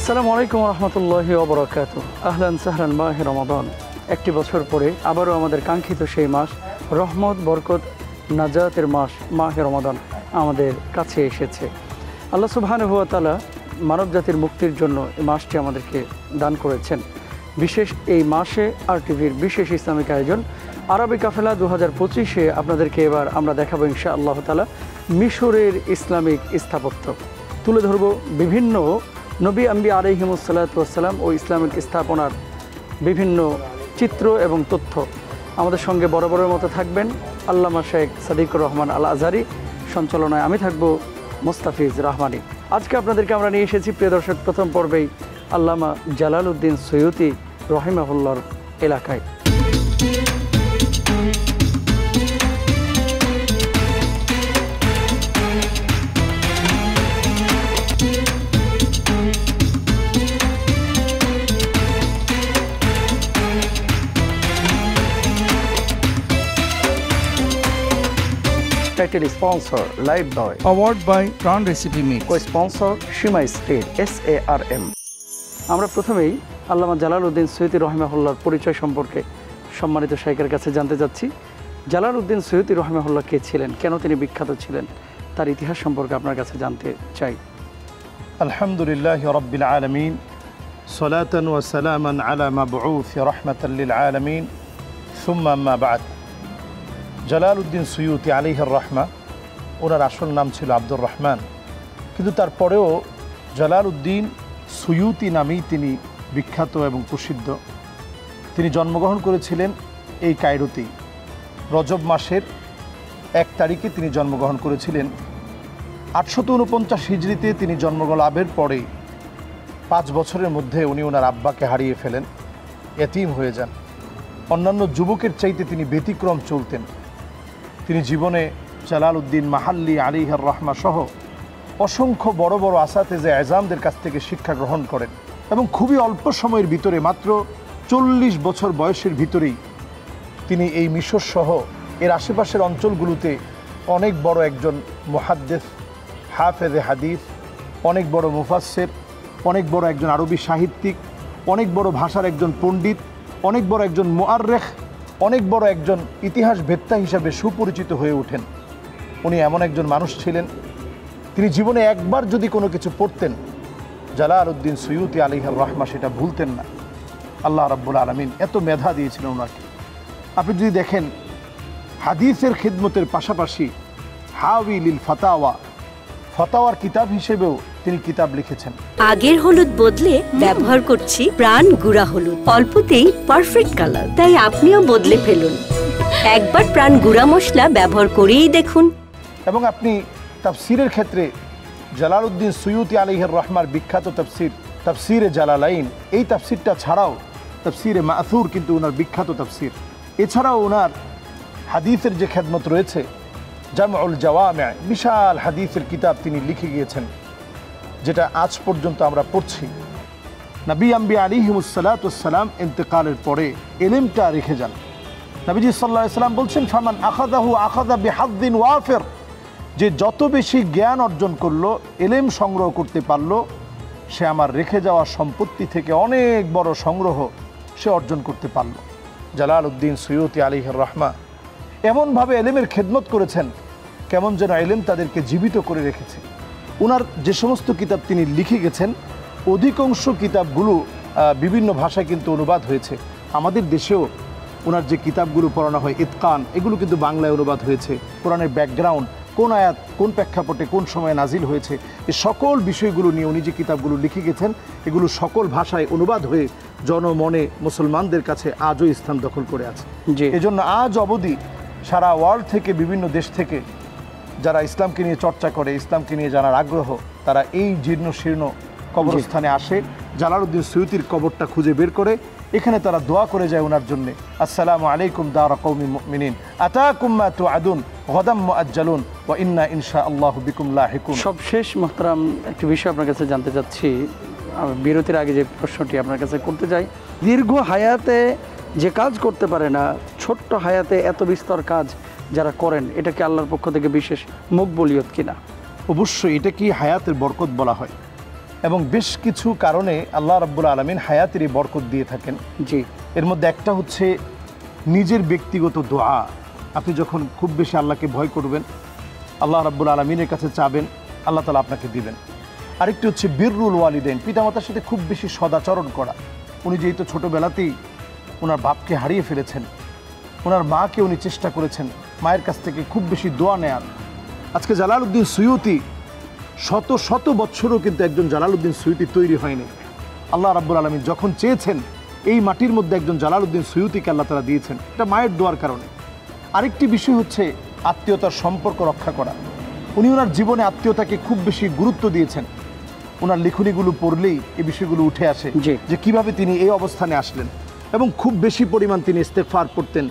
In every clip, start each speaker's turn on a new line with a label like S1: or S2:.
S1: আসসালামু আলাইকুম রহমতুল্লাহি ওয়া বারাকাতুহু। আহলান সাহলান মাহে রমাদান। একটি বছর পরে আবারও আমাদের কাঙ্ক্ষিত সেই মাস, রহমত বরকত নাজাতের মাস মাহে রমাদান আমাদের কাছে এসেছে। আল্লাহ সুবহানাহু ওয়া তাআলা মানব জাতির মুক্তির জন্য এই মাসটি আমাদেরকে দান করেছেন। বিশেষ এই মাসে আরটিভির বিশেষ ইসলামিক আয়োজন আরবি কাফেলা 2025-এ আপনাদেরকে এবার আমরা দেখাবো ইনশাআল্লাহ তাআলা মিশরের ইসলামিক স্থাপত্য। তুলে ধরব বিভিন্ন নবী আম্বিয়া আলাইহিমুসসালাতু ওয়াসসালাম ও ইসলামিক স্থাপনার বিভিন্ন চিত্র এবং তথ্য। আমাদের সঙ্গে বরাবরের মতো থাকবেন আল্লামা শেখ সাদিকুর রহমান আল আজহারি, সঞ্চালনায় আমি থাকব মোস্তাফিজ রহমানী। আজকে আপনাদেরকে আমরা নিয়ে এসেছি প্রিয় দর্শক, প্রথম পর্বেই আল্লামা জালালউদ্দিন সুয়ুতি রহিমাহুল্লাহর এলাকায়। Title sponsor Live Boy.
S2: Award by Prawn Recipe Mix.
S1: Co-sponsor Shima State SARM. আমরা প্রথমেই আল্লামা জালালউদ্দিন সুয়ুতি রহিমাহুল্লাহর পরিচয় সম্পর্কে সম্মানিত শাইখের কাছে জানতে যাচ্ছি। জালালউদ্দিন সুয়ুতি রহিমাহুল্লাহ কে ছিলেন, কেন তিনি বিখ্যাত ছিলেন, তার ইতিহাস সম্পর্কে আপনার কাছে জানতে চাই।
S3: আলহামদুলিল্লাহি রাব্বিল আলামিন, সালাতান ওয়া সালামান আলা মাবউউস রাহমাতাল লিল আলামিন, সুম্মা আম্মা বা'দ। জালালউদ্দিন সুয়ুতি আলাইহির রাহমা, ওনার আসল নাম ছিল আব্দুর রহমান, কিন্তু তারপরেও জালালউদ্দিন সুয়ুতি নামেই তিনি বিখ্যাত এবং প্রসিদ্ধ। তিনি জন্মগ্রহণ করেছিলেন এই কায়রোতেই। রজব মাসের 1 তারিখে তিনি জন্মগ্রহণ করেছিলেন। 849 হিজরিতে তিনি জন্মগ্রহণ লাভের পরে 5 বছরের মধ্যে উনি ওনার আব্বাকে হারিয়ে ফেলেন, এতিম হয়ে যান। অন্যান্য যুবকের চাইতে তিনি ব্যতিক্রম চলতেন। তিনি জীবনে জালালউদ্দিন মাহাল্লি আলাইহির রাহমা সহ অসংখ্য বড় বড় আসাতেজে আযমদের কাছ থেকে শিক্ষা গ্রহণ করেন এবং খুবই অল্প সময়ের ভিতরে, মাত্র 40 বছর বয়সের ভিতরেই তিনি এই মিশর সহ এর আশেপাশের অঞ্চলগুলোতে অনেক বড় একজন মুহাদ্দিস, হাফেজে হাদিস, অনেক বড় মুফাসসির, অনেক বড় একজন আরবি সাহিত্যিক, অনেক বড় ভাষার একজন পণ্ডিত, অনেক বড় একজন মুআররিখ, অনেক বড় একজন ইতিহাস বেত্তা হিসাবে সুপরিচিত হয়ে ওঠেন। উনি এমন একজন মানুষ ছিলেন, তিনি জীবনে একবার যদি কোনো কিছু পড়তেন, জালালউদ্দিন সুয়ুতি আলাইহির রাহমা সেটা ভুলতেন না। আল্লাহ রাব্বুল আলামিন এত মেধা দিয়েছিলেন ওনাকে। আপনি যদি দেখেন, হাদিসের খিদমতের পাশাপাশি হাওয়ি লিল ফাতাওয়া, ফাতাওয়ার কিতাব হিসেবেও তিনি কিতাব লিখেছেন।
S4: আগের হলুদ বদলে ব্যবহার করছি প্রাণ গুঁড়া হলুদ, অল্পতেই পারফেক্ট কালার, তাই আপনিও বদলে ফেলুন। একবার প্রাণ গুঁড়া মশলা ব্যবহার করেই দেখুন।
S3: এবং আপনি তাফসিরের ক্ষেত্রে জালালউদ্দিন সুয়ুতি আলাইহির রাহমার বিখ্যাত তাফসির, তাফসিরে জালালাইন, এই তাফসিরটা ছাড়াও তাফসিরে মাসুর কিন্তু ওনার বিখ্যাত তাফসির। এছাড়াও ওনার হাদিসের যে খেদমত রয়েছে, জামউল জাওয়ামি, বিশাল হাদিসের কিতাব তিনি লিখে গিয়েছেন, যেটা আজ পর্যন্ত আমরা পড়ছি। নবী আম্বিয়া আলাইহিমুসসালাতু ওয়াসসালাম ইন্তেকালের পরে ইলমটা রেখে যান। নবীজি সাল্লাল্লাহু আলাইহি সাল্লাম বলছেন, ফামান আখাযাহু আখাযা বিহাদ্দিন ওয়াফির, যে যত বেশি জ্ঞান অর্জন করলো, ইলম সংগ্রহ করতে পারলো, সে আমার রেখে যাওয়া সম্পত্তি থেকে অনেক বড় সংগ্রহ সে অর্জন করতে পারল। জালালউদ্দিন সুয়ুতি আলাইহির রাহমা এমনভাবে ইলমের খেদমত করেছেন, কেমন যেন ইলম তাদেরকে জীবিত করে রেখেছে। ওনার যে সমস্ত কিতাব তিনি লিখে গেছেন, অধিকাংশ কিতাবগুলো বিভিন্ন ভাষায় কিন্তু অনুবাদ হয়েছে। আমাদের দেশেও ওনার যে কিতাবগুলো পড়ানো হয়, ইতকান, এগুলো কিন্তু বাংলায় অনুবাদ হয়েছে। কোরআনের ব্যাকগ্রাউন্ড, কোন আয়াত কোন প্রেক্ষাপটে কোন সময়ে নাজিল হয়েছে, এই সকল বিষয়গুলো নিয়ে উনি যে কিতাবগুলো লিখে গেছেন, এগুলো সকল ভাষায় অনুবাদ হয়ে জনমনে মুসলমানদের কাছে আজও স্থান দখল করে আছে। এজন্য আজ অবধি সারা ওয়ার্ল্ড থেকে, বিভিন্ন দেশ থেকে যারা ইসলামকে নিয়ে চর্চা করে, ইসলামকে নিয়ে জানার আগ্রহ, তারা এই জীর্ণ শীর্ণ কবরস্থানে আসে, জালালউদ্দিন সুয়ুতির কবরটা খুঁজে বের করে এখানে তারা দোয়া করে যায় ওনার জন্য। আসসালামু আলাইকুম দারা কওমিল মুমিনিন, আতাকুম মা তুআদুন গাদাম মুআজ্জালুন ওয়া ইন্না ইনশাআল্লাহু বিকুম লাহিকুন।
S1: সবশেষ মুহতারাম একটি বিষয় আপনার কাছে জানতে চাচ্ছি, বিরতির আগে যে প্রশ্নটি আপনার কাছে করতে চাই, দীর্ঘ হায়াতে যে কাজ করতে পারে না, ছোট্ট হায়াতে এত বিস্তর কাজ যারা করেন, এটা কি আল্লাহর পক্ষ থেকে বিশেষ মকবুলিয়ত কিনা?
S3: অবশ্যই এটা কি হায়াতের বরকত বলা হয়। এবং বেশ কিছু কারণে আল্লাহ রাব্বুল আলামিন হায়াতের এই বরকত দিয়ে থাকেন।
S1: জি,
S3: এর মধ্যে একটা হচ্ছে নিজের ব্যক্তিগত দোয়া। আপনি যখন খুব বেশি আল্লাহকে ভয় করবেন, আল্লাহ রাব্বুল আলামিনের কাছে চাবেন, আল্লাহ তাআলা আপনাকে দিবেন। আরেকটি হচ্ছে বিররুল ওয়ালিদাইন, পিতামাতার সাথে খুব বেশি সদাচরণ করা। উনি যেহেতু ছোটোবেলাতেই ওনার বাপকে হারিয়ে ফেলেছেন, ওনার মাকে উনি চেষ্টা করেছেন মায়ের কাছ থেকে খুব বেশি দোয়া নেয়ার। আজকে জালালউদ্দিন সুয়ুতি শত শত বছরও কিন্তু একজন জালালউদ্দিন সুয়ুতি তৈরি হয়নি। আল্লাহ রাব্বুল আলামিন যখন চেয়েছেন এই মাটির মধ্যে একজন জালালউদ্দিন সুয়ুতিকে আল্লাহ তাআলা দিয়েছেন, এটা মায়ের দোয়ার কারণে। আরেকটি বিষয় হচ্ছে আত্মীয়তার সম্পর্ক রক্ষা করা। উনি ওনার জীবনে আত্মীয়তাকে খুব বেশি গুরুত্ব দিয়েছেন। ওনার লিখনিগুলো পড়লেই এই বিষয়গুলো উঠে আসে যে কিভাবে তিনি এই অবস্থানে আসলেন। এবং খুব বেশি পরিমাণ তিনি ইস্তেগফার করতেন,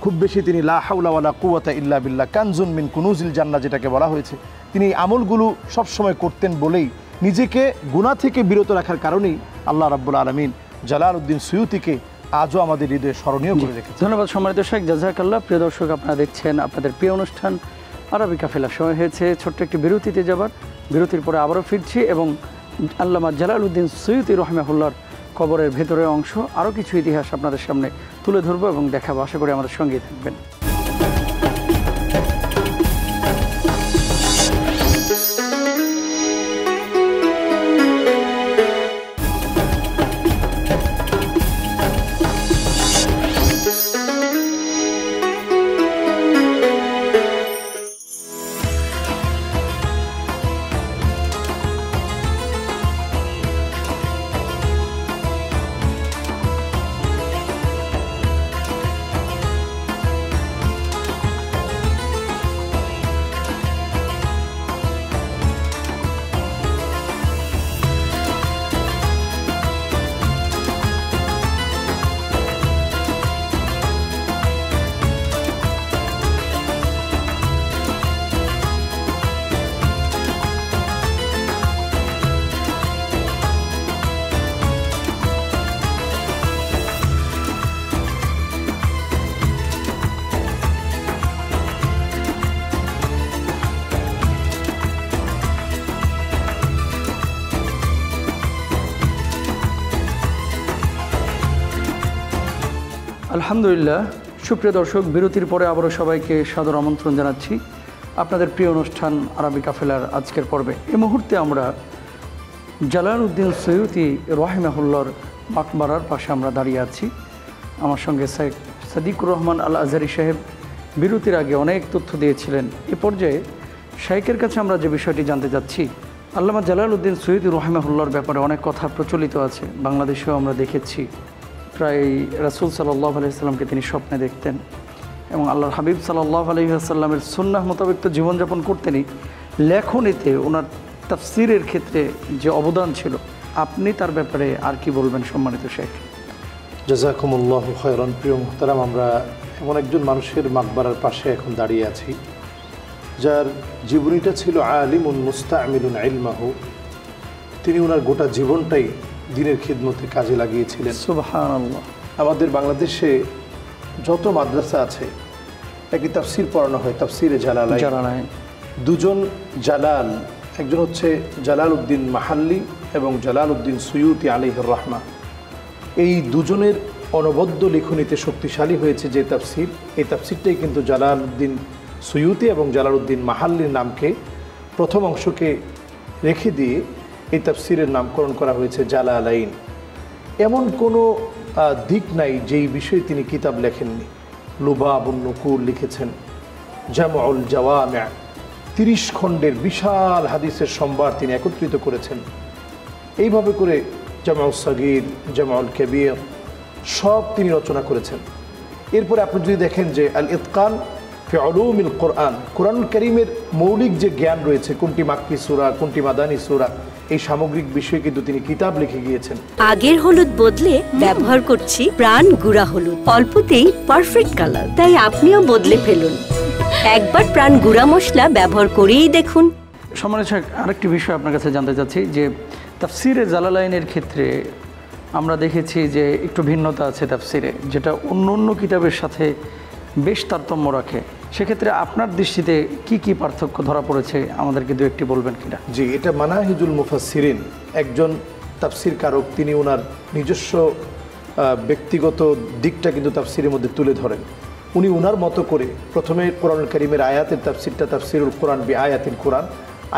S3: খুব বেশি তিনি লা হাওলা ওয়ালা কুওয়াতা ইল্লা বিল্লাহ, কানজুন মিন কুনুজিল জান্নাহ যেটাকে বলা হয়েছে, তিনি এই আমলগুলো সবসময় করতেন বলেই নিজেকে গুনাহ থেকে বিরত রাখার কারণেই আল্লাহ রাব্বুল আলামিন জালালউদ্দিন সুয়ুতিকে আজও আমাদের হৃদয়ে স্মরণীয় করে রেখেছেন।
S1: ধন্যবাদ সম্মানিত শেখ, জাযাকাল্লাহ। প্রিয় দর্শক, আপনারা দেখছেন আপনাদের প্রিয় অনুষ্ঠান আরবি কাফেলা। সময় হয়েছে ছোট্ট একটি বিরতিতে যাবার। বিরতির পরে আবারও ফিরছি এবং আল্লামা জালালউদ্দিন সুয়ুতি রাহিমাহুল্লাহর কবরের ভেতরের অংশ, আরও কিছু ইতিহাস আপনাদের সামনে তুলে ধরবো এবং দেখাবো। আশা করি আমাদের সঙ্গেই থাকবেন। আলহামদুলিল্লাহ। সুপ্রিয় দর্শক, বিরতির পরে আবারও সবাইকে সাদর আমন্ত্রণ জানাচ্ছি আপনাদের প্রিয় অনুষ্ঠান আরবি কাফেলার আজকের পর্বে। এই মুহূর্তে আমরা জালালউদ্দিন সুয়ুতি রাহিমাহুল্লাহর মাকবারার পাশে আমরা দাঁড়িয়ে আছি। আমার সঙ্গে শেখ সাদিকুর রহমান আল আজহারি সাহেব বিরতির আগে অনেক তথ্য দিয়েছিলেন। এ পর্যায়ে শাইখের কাছে আমরা যে বিষয়টি জানতে চাচ্ছি, আল্লামা জালালউদ্দিন সুয়ুতি রাহিমাহুল্লাহর ব্যাপারে অনেক কথা প্রচলিত আছে, বাংলাদেশেও আমরা দেখেছি। প্রায় রাসূল সাল্লাল্লাহু আলাইহি ওয়াসাল্লামকে তিনি স্বপ্নে দেখতেন এবং আল্লাহর হাবিব সাল্লাল্লাহু আলাইহি ওয়াসাল্লামের সুন্নাহ মোতাবেক তো জীবনযাপন করতেনই, লেখনীতে ওনার তাফসিরের ক্ষেত্রে যে অবদান ছিল, আপনি তার ব্যাপারে আর কি বলবেন সম্মানিত শেখ?
S3: জাযাকুমুল্লাহু খায়রান। প্রিয় মুহতারাম, আমরা এমন একজন মানুষের মাকবারার পাশে এখন দাঁড়িয়ে আছি যার জীবনীটা ছিল আলিমুন মুস্তামিলুন ইলমাহু। তিনি ওনার গোটা জীবনটাই দ্বীনের খিদমতে কাজে লাগিয়েছিলেন।
S1: সুবহানাল্লাহ।
S3: আমাদের বাংলাদেশে যত মাদ্রাসা আছে একটি তাফসির পড়ানো হয়, তাফসিরে জালালাইন। দুজন জালাল, একজন হচ্ছে জালালউদ্দিন মাহাল্লি এবং জালালউদ্দিন সুয়ুতি আলাইহির রাহমা। এই দুজনের অনবদ্য লিখনিতে শক্তিশালী হয়েছে যে তাফসির, এই তাফসিরটাই কিন্তু জালালউদ্দিন সুয়ুতি এবং জালালউদ্দিন মাহাল্লির নামকে প্রথম অংশকে রেখে দিয়ে এই তাফসিরের নামকরণ করা হয়েছে জালালাইন। এমন কোনো দিক নাই যেই বিষয়ে তিনি কিতাব লেখেননি। লুবাবুন নুকুর লিখেছেন, জামউল জাওয়ামি' 30 খণ্ডের বিশাল হাদিসের সম্ভার তিনি একত্রিত করেছেন। এইভাবে করে জামাউস সাগীর, জামাউল কবির সব তিনি রচনা করেছেন। এরপরে আপনি যদি দেখেন যে আল ইতকান ফি উলুমিল কোরআন, কোরআনুল কারীমের মৌলিক যে জ্ঞান রয়েছে, কোনটি মাক্কি সূরা কোনটি মাদানী সূরা, এই সামগ্রিক বিষয়ে কিন্তু তিনি কিতাব লিখে গিয়েছেন।
S4: আগের হলুদ বদলে ব্যবহার করছি প্রাণ গুঁড়া হলুদ, অল্পতেই পারফেক্ট কালার, তাই আপনিও বদলে ফেলুন। একবার প্রাণ গুঁড়া মশলা ব্যবহার করেই দেখুন।
S1: সম্মানিত শেখ, আরেকটি বিষয় আপনার কাছে জানতে চাচ্ছি যে তাফসিরে জালালাইনের ক্ষেত্রে আমরা দেখেছি যে একটু ভিন্নতা আছে তাফসিরে, যেটা অন্য অন্য কিতাবের সাথে বেশ তারতম্য রাখে। সেক্ষেত্রে আপনার দৃষ্টিতে কি কি পার্থক্য ধরা পড়েছে আমাদেরকে দু একটি বলবেন কিনা?
S3: জি, এটা মানাহিজুল মুফাসসিরিন, একজন তাফসির কারক তিনি ওনার নিজস্ব ব্যক্তিগত দিকটা কিন্তু তাফসিরের মধ্যে তুলে ধরেন। উনি ওনার মতো করে প্রথমে কোরআনুল কারীমের আয়াতের তাফসিরটা তাফসিরুল কোরআন বি আয়াতিল কোরআন,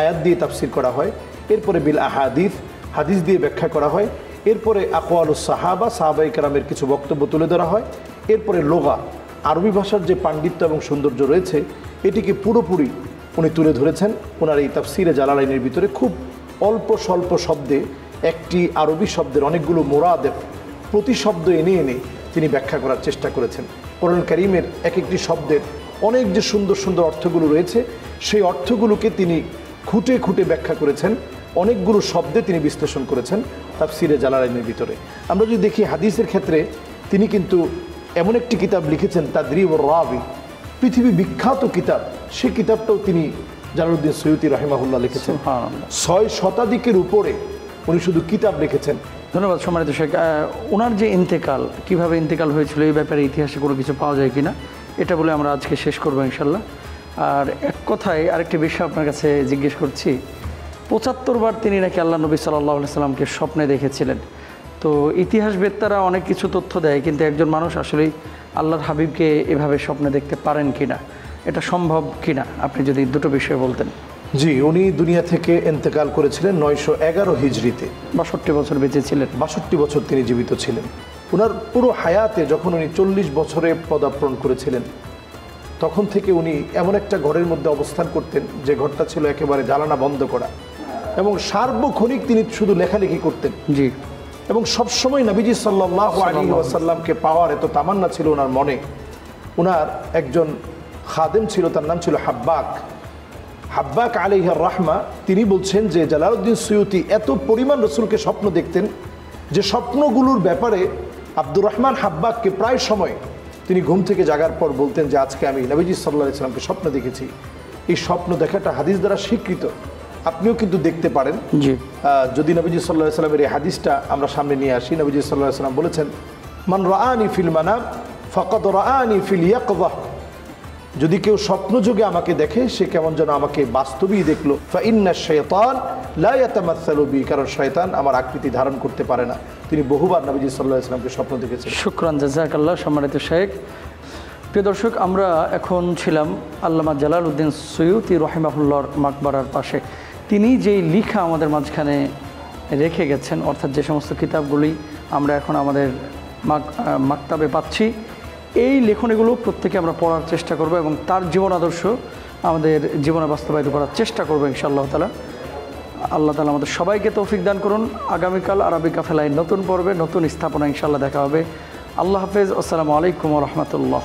S3: আয়াত দিয়ে তাফসির করা হয়। এরপরে বিল আহাদিস, হাদিস দিয়ে ব্যাখ্যা করা হয়। এরপরে আকওয়ালুস সাহাবা, সাহাবায়ে কেরামের কিছু বক্তব্য তুলে ধরা হয়। এরপরে লোগা, আরবি ভাষার যে পাণ্ডিত্য এবং সৌন্দর্য রয়েছে এটিকে পুরোপুরি উনি তুলে ধরেছেন ওনার এই তাফসিরে জালালাইনের ভিতরে। খুব অল্প স্বল্প শব্দে একটি আরবি শব্দের অনেকগুলো মোরাদেফ, প্রতি শব্দ এনে এনে তিনি ব্যাখ্যা করার চেষ্টা করেছেন। কোরআন কারীমের এক একটি শব্দের অনেক যে সুন্দর সুন্দর অর্থগুলো রয়েছে সেই অর্থগুলোকে তিনি খুঁটে খুঁটে ব্যাখ্যা করেছেন। অনেকগুলো শব্দে তিনি বিশ্লেষণ করেছেন তাফসিরে জালালাইনের ভিতরে। আমরা যদি দেখি হাদিসের ক্ষেত্রে তিনি কিন্তু এমন একটি কিতাব লিখেছেন তাদরিবুর রাবি, পৃথিবী বিখ্যাত কিতাব। সেই কিতাবটাও তিনি জালালউদ্দিন সৈয়ুতী রাহিমাহুল্লাহ লিখেছেন। 6 শতাধিকের উপরে উনি শুধু কিতাব লিখেছেন।
S1: ধন্যবাদ সম্মানিত শেখ। ওনার যে ইন্তেকাল, কিভাবে ইন্তেকাল হয়েছিল এই ব্যাপারে ইতিহাসে কোনো কিছু পাওয়া যায় কিনা এটা বলে আমরা আজকে শেষ করবো ইনশাল্লাহ। আর এক কথায় আরেকটি বিষয় আপনার কাছে জিজ্ঞেস করছি, 75 বার তিনি নাকি আল্লাহ নবী সাল্লাল্লাহু আলাইহি সাল্লামকে স্বপ্নে দেখেছিলেন। তো ইতিহাসবেত্তারা অনেক কিছু তথ্য দেয়, কিন্তু একজন মানুষ আসলেই আল্লাহর হাবিবকে এভাবে স্বপ্নে দেখতে পারেন কিনা, এটা সম্ভব কিনা, আপনি যদি দুটো বিষয় বলতেন।
S3: জি, উনি দুনিয়া থেকে ইন্তেকাল করেছিলেন 911 হিজরিতে।
S1: 62 বছর বেঁচে ছিলেন।
S3: 62 বছর তিনি জীবিত ছিলেন। ওনার পুরো হায়াতে যখন উনি 40 বছরে পদার্পণ করেছিলেন তখন থেকে উনি এমন একটা ঘরের মধ্যে অবস্থান করতেন যে ঘরটা ছিল একেবারে জ্বালানা বন্ধ করা, এবং সার্বক্ষণিক তিনি শুধু লেখালেখি করতেন।
S1: জি।
S3: এবং সবসময় নবীজি সাল্লাল্লাহু আলাইহি ওয়াসাল্লামকে পাওয়ার এত তামান্না ছিল ওনার মনে। ওনার একজন খাদেম ছিল, তার নাম ছিল হাব্বাক আলাইহির রাহমা। তিনি বলছেন যে জালালউদ্দিন সৈয়ুতী এত পরিমাণ রসুলকে স্বপ্ন দেখতেন যে স্বপ্নগুলোর ব্যাপারে আব্দুর রহমান হাব্বাককে প্রায় সময় তিনি ঘুম থেকে জাগার পর বলতেন যে আজকে আমি নবীজি সাল্লাল্লাহু আলাইহি সাল্লামকে স্বপ্ন দেখেছি। এই স্বপ্ন দেখাটা হাদিস দ্বারা স্বীকৃত, আপনিও কিন্তু দেখতে পারেন।
S1: জি।
S3: যদি নবীজি সাল্লাল্লাহু আলাইহি সাল্লামের এই হাদিসটা আমরা সামনে নিয়ে আসি, নবীজি সাল্লাল্লাহু আলাইহি সাল্লাম বলেছেন মান রাআনি ফিল মানাম ফাকাদ রাআনি ফিল ইয়াকযা, যদি কেউ স্বপ্নযোগে আমাকে দেখে সে কেমন যেন আমাকে বাস্তবেই দেখলো। ফা ইন্নাশ শাইতান লা ইয়াতামাসসালু বি, কারণ শয়তান আমার আকৃতি ধারণ করতে পারে না। তিনি বহুবার নবীজি সাল্লাল্লাহু আলাইহি সাল্লামকে স্বপ্ন দেখেছেন।
S1: শুকরান, জাযাকাল্লাহ। সম্মানিত শেখ, প্রিয় দর্শক, আমরা এখন ছিলাম আল্লামা জালালউদ্দিন সৈয়ুতী রাহিমাহুল্লাহর মাকবারার পাশে। তিনি যেই লিখা আমাদের মাঝখানে রেখে গেছেন, অর্থাৎ যে সমস্ত কিতাবগুলি আমরা এখন আমাদের মাকতাবে পাচ্ছি, এই লেখনীগুলো প্রত্যেকে আমরা পড়ার চেষ্টা করব এবং তার জীবন আদর্শ আমাদের জীবনে বাস্তবায়িত করার চেষ্টা করবো ইনশাআল্লাহ তাআলা। আল্লাহ তাআলা আমাদের সবাইকে তৌফিক দান করুন। আগামীকাল আরবি কাফেলায় নতুন পর্বে নতুন স্থাপনা ইনশাআল্লাহ দেখা হবে। আল্লাহ হাফেজ। আসসালামু আলাইকুম ওয়া রাহমাতুল্লাহ।